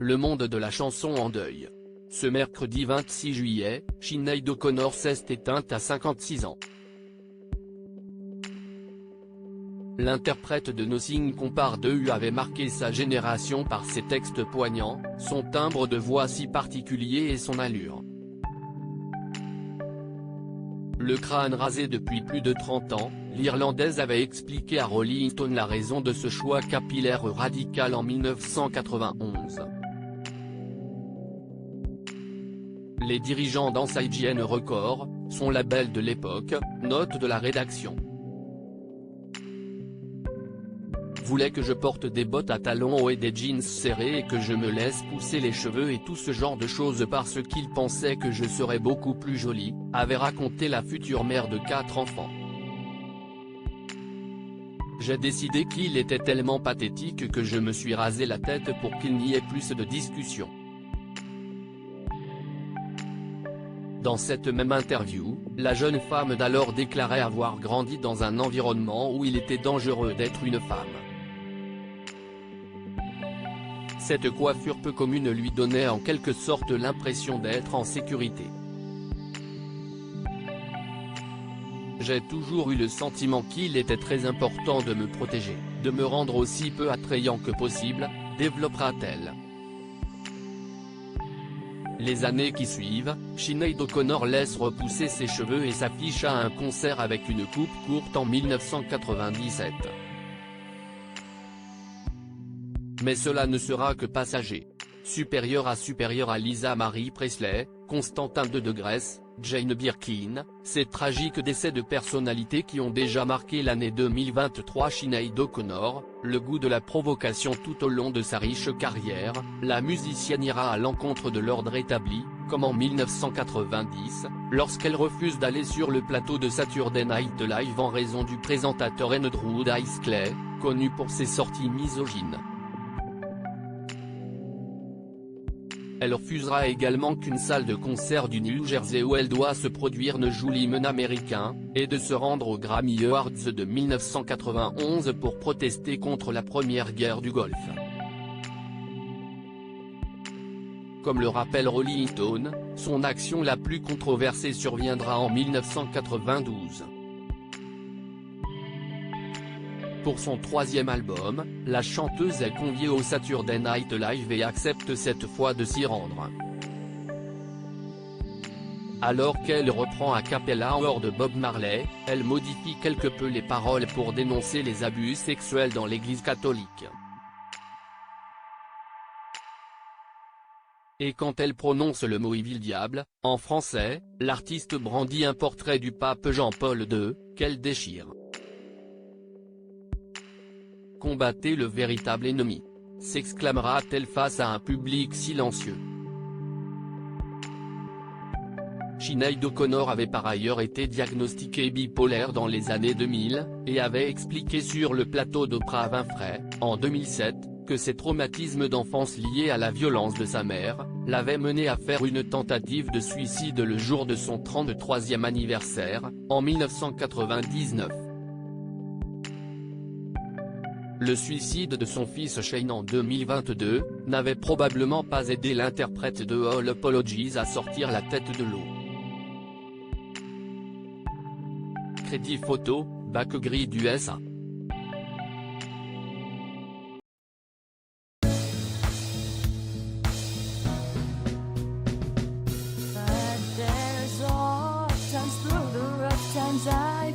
Le monde de la chanson en deuil. Ce mercredi 26 juillet, Sinéad O'Connor s'est éteinte à 56 ans. L'interprète de Nothing Compared to You avait marqué sa génération par ses textes poignants, son timbre de voix si particulier et son allure. Le crâne rasé depuis plus de 30 ans, l'Irlandaise avait expliqué à Rolling Stone la raison de ce choix capillaire radical en 1991. Les dirigeants d'Ansaign Records, son label de l'époque, note de la rédaction, voulaient que je porte des bottes à talons hauts et des jeans serrés et que je me laisse pousser les cheveux et tout ce genre de choses parce qu'ils pensaient que je serais beaucoup plus jolie, avait raconté la future mère de 4 enfants. J'ai décidé qu'il était tellement pathétique que je me suis rasé la tête pour qu'il n'y ait plus de discussion. Dans cette même interview, la jeune femme d'alors déclarait avoir grandi dans un environnement où il était dangereux d'être une femme. Cette coiffure peu commune lui donnait en quelque sorte l'impression d'être en sécurité. J'ai toujours eu le sentiment qu'il était très important de me protéger, de me rendre aussi peu attrayant que possible, développera-t-elle. Les années qui suivent, Sinéad O'Connor laisse repousser ses cheveux et s'affiche à un concert avec une coupe courte en 1997. Mais cela ne sera que passager. Supérieure à Lisa Marie Presley, Constantin de Grèce, Jane Birkin, ces tragiques décès de personnalités qui ont déjà marqué l'année 2023. Sinéad O'Connor, le goût de la provocation tout au long de sa riche carrière, la musicienne ira à l'encontre de l'ordre établi, comme en 1990, lorsqu'elle refuse d'aller sur le plateau de Saturday Night Live en raison du présentateur Andrew Dice Clay, connu pour ses sorties misogynes. Elle refusera également qu'une salle de concert du New Jersey où elle doit se produire ne joue l'hymne américain, et de se rendre aux Grammy Awards de 1991 pour protester contre la première guerre du Golfe. Comme le rappelle Rolling Stone, son action la plus controversée surviendra en 1992. Pour son 3e album, la chanteuse est conviée au Saturday Night Live et accepte cette fois de s'y rendre. Alors qu'elle reprend a cappella hors de Bob Marley, elle modifie quelque peu les paroles pour dénoncer les abus sexuels dans l'Église catholique. Et quand elle prononce le mot Evil Diable, en français, l'artiste brandit un portrait du pape Jean-Paul II, qu'elle déchire. Combattez le véritable ennemi, s'exclamera-t-elle face à un public silencieux. Sinéad O'Connor avait par ailleurs été diagnostiquée bipolaire dans les années 2000, et avait expliqué sur le plateau d'Oprah Winfrey, en 2007, que ses traumatismes d'enfance liés à la violence de sa mère, l'avaient menée à faire une tentative de suicide le jour de son 33e anniversaire, en 1999. Le suicide de son fils Shane en 2022, n'avait probablement pas aidé l'interprète de All Apologies à sortir la tête de l'eau. Crédit photo, Bac Gris du SA. But there's all times through the rough times I